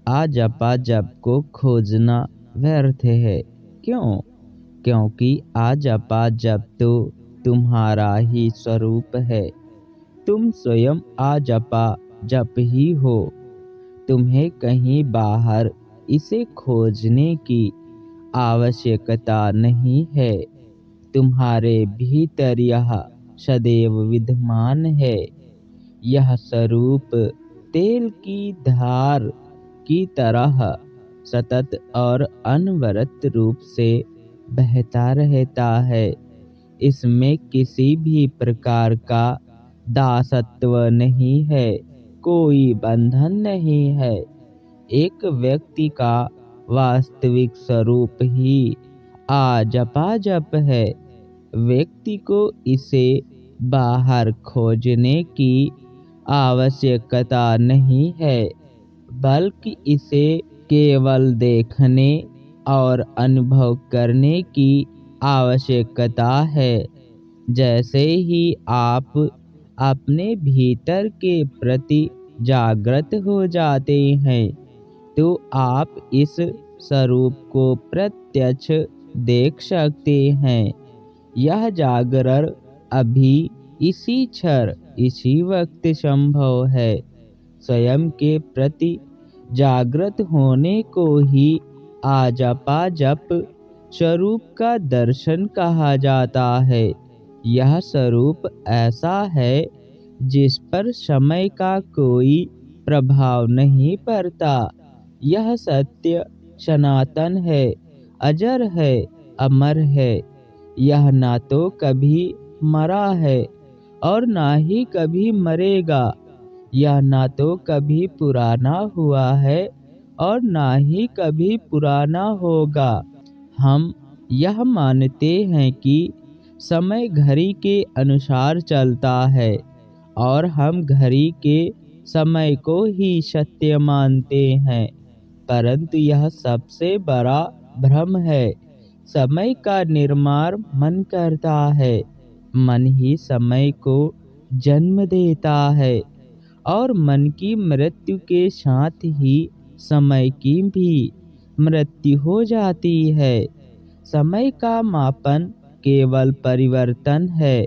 आजपा जप को खोजना व्यर्थ है। क्यों? क्योंकि आजपा जप तो तुम्हारा ही स्वरूप है। तुम स्वयं आजपा जप ही हो। तुम्हें कहीं बाहर इसे खोजने की आवश्यकता नहीं है। तुम्हारे भीतर यह सदैव विद्यमान है। यह स्वरूप तेल की धार की तरह सतत और अनवरत रूप से बहता रहता है। इसमें किसी भी प्रकार का दासत्व नहीं है, कोई बंधन नहीं है। एक व्यक्ति का वास्तविक स्वरूप ही आजपा जप है। व्यक्ति को इसे बाहर खोजने की आवश्यकता नहीं है, बल्कि इसे केवल देखने और अनुभव करने की आवश्यकता है। जैसे ही आप अपने भीतर के प्रति जागृत हो जाते हैं, तो आप इस स्वरूप को प्रत्यक्ष देख सकते हैं। यह जागरण अभी इसी क्षण इसी वक्त संभव है। स्वयं के प्रति जागृत होने को ही आजपा जप स्वरूप का दर्शन कहा जाता है। यह स्वरूप ऐसा है जिस पर समय का कोई प्रभाव नहीं पड़ता। यह सत्य सनातन है, अजर है, अमर है। यह ना तो कभी मरा है और ना ही कभी मरेगा। यह ना तो कभी पुराना हुआ है और ना ही कभी पुराना होगा। हम यह मानते हैं कि समय घड़ी के अनुसार चलता है और हम घड़ी के समय को ही सत्य मानते हैं, परंतु यह सबसे बड़ा भ्रम है। समय का निर्माण मन करता है। मन ही समय को जन्म देता है और मन की मृत्यु के साथ ही समय की भी मृत्यु हो जाती है। समय का मापन केवल परिवर्तन है।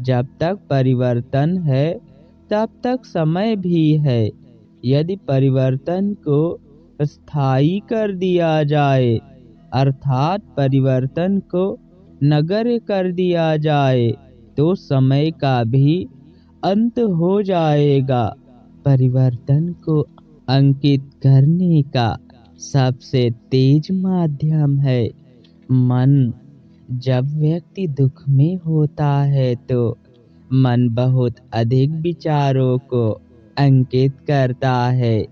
जब तक परिवर्तन है, तब तक समय भी है। यदि परिवर्तन को स्थायी कर दिया जाए, अर्थात परिवर्तन को नगण्य कर दिया जाए, तो समय का भी अंत हो जाएगा। परिवर्तन को अंकित करने का सबसे तेज माध्यम है मन। जब व्यक्ति दुख में होता है तो मन बहुत अधिक विचारों को अंकित करता है।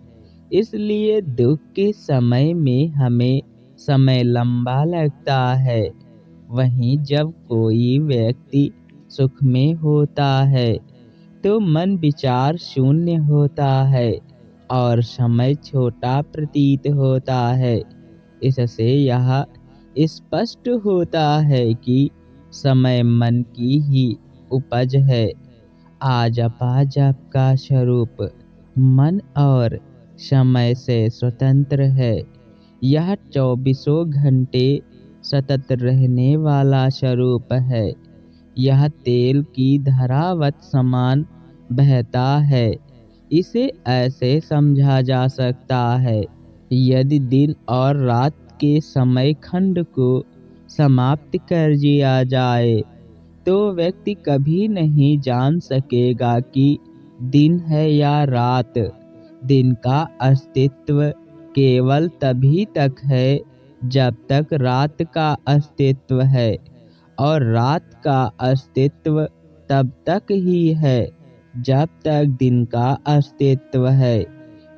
इसलिए दुख के समय में हमें समय लंबा लगता है। वहीं जब कोई व्यक्ति सुख में होता है तो मन विचार शून्य होता है और समय छोटा प्रतीत होता है। इससे यह स्पष्ट होता है कि समय मन की ही उपज है। आजपा जप का स्वरूप मन और समय से स्वतंत्र है। यह 24 घंटे सतत रहने वाला स्वरूप है। यह तेल की धारावत समान बहता है। इसे ऐसे समझा जा सकता है, यदि दिन और रात के समय खंड को समाप्त कर दिया जाए, तो व्यक्ति कभी नहीं जान सकेगा कि दिन है या रात। दिन का अस्तित्व केवल तभी तक है जब तक रात का अस्तित्व है, और रात का अस्तित्व तब तक ही है जब तक दिन का अस्तित्व है।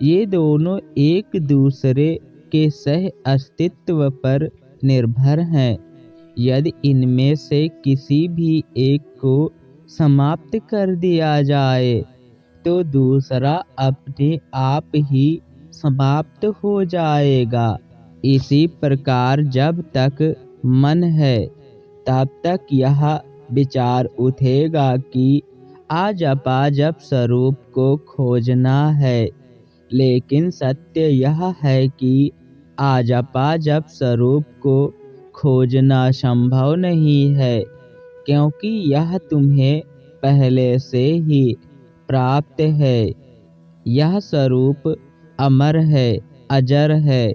ये दोनों एक दूसरे के सह अस्तित्व पर निर्भर हैं। यदि इनमें से किसी भी एक को समाप्त कर दिया जाए, तो दूसरा अपने आप ही समाप्त हो जाएगा। इसी प्रकार जब तक मन है, तब तक यह विचार उठेगा कि आजपा जप स्वरूप को खोजना है। लेकिन सत्य यह है कि आजपाजप स्वरूप को खोजना संभव नहीं है, क्योंकि यह तुम्हें पहले से ही प्राप्त है। यह स्वरूप अमर है, अजर है,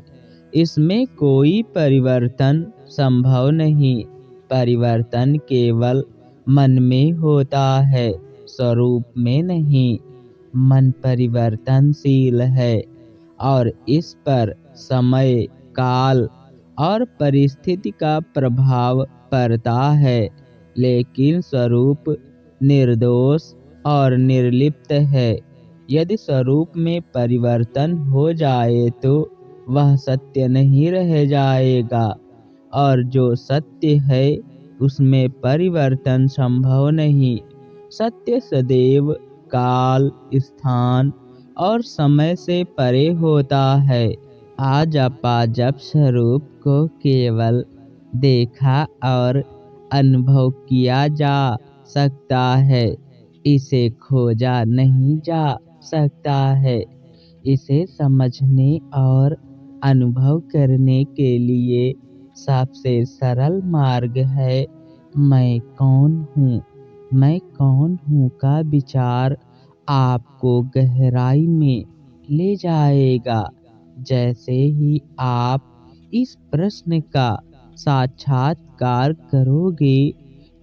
इसमें कोई परिवर्तन संभव नहीं। परिवर्तन केवल मन में होता है, स्वरूप में नहीं। मन परिवर्तनशील है और इस पर समय, काल और परिस्थिति का प्रभाव पड़ता है, लेकिन स्वरूप निर्दोष और निर्लिप्त है। यदि स्वरूप में परिवर्तन हो जाए तो वह सत्य नहीं रह जाएगा, और जो सत्य है उसमें परिवर्तन संभव नहीं। सत्य सदैव काल, स्थान और समय से परे होता है। आजपाजप स्वरूप को केवल देखा और अनुभव किया जा सकता है, इसे खोजा नहीं जा सकता है। इसे समझने और अनुभव करने के लिए सबसे सरल मार्ग है मैं कौन हूँ। मैं कौन हूँ का विचार आपको गहराई में ले जाएगा। जैसे ही आप इस प्रश्न का साक्षात्कार करोगे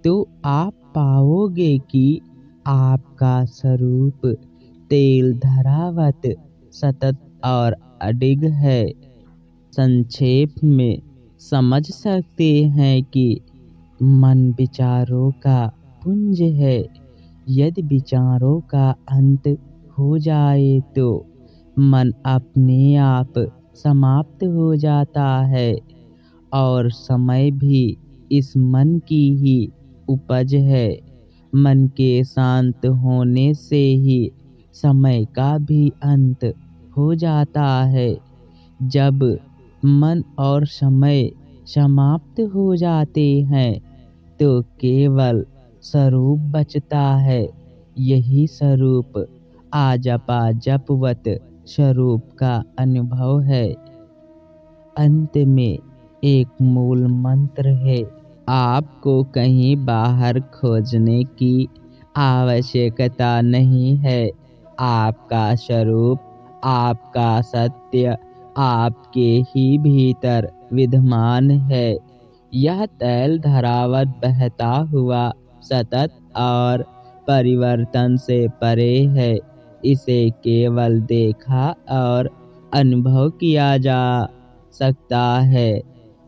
तो आप पाओगे कि आपका स्वरूप तेल धरावत, सतत और अडिग है। संक्षेप में समझ सकते हैं कि मन विचारों का पुंज है। यदि विचारों का अंत हो जाए तो मन अपने आप समाप्त हो जाता है, और समय भी इस मन की ही उपज है। मन के शांत होने से ही समय का भी अंत हो जाता है। जब मन और समय समाप्त हो जाते हैं तो केवल स्वरूप बचता है। यही स्वरूप आजपाजपवत स्वरूप का अनुभव है। अंत में एक मूल मंत्र है, आपको कहीं बाहर खोजने की आवश्यकता नहीं है। आपका स्वरूप, आपका सत्य आपके ही भीतर विद्यमान है। यह तैल धरावत, बहता हुआ, सतत और परिवर्तन से परे है। इसे केवल देखा और अनुभव किया जा सकता है।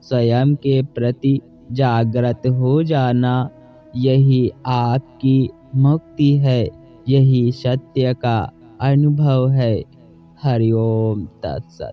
स्वयं के प्रति जागृत हो जाना, यही आपकी मुक्ति है। यही सत्य का अनुभव है। हरि ओम तत्सत।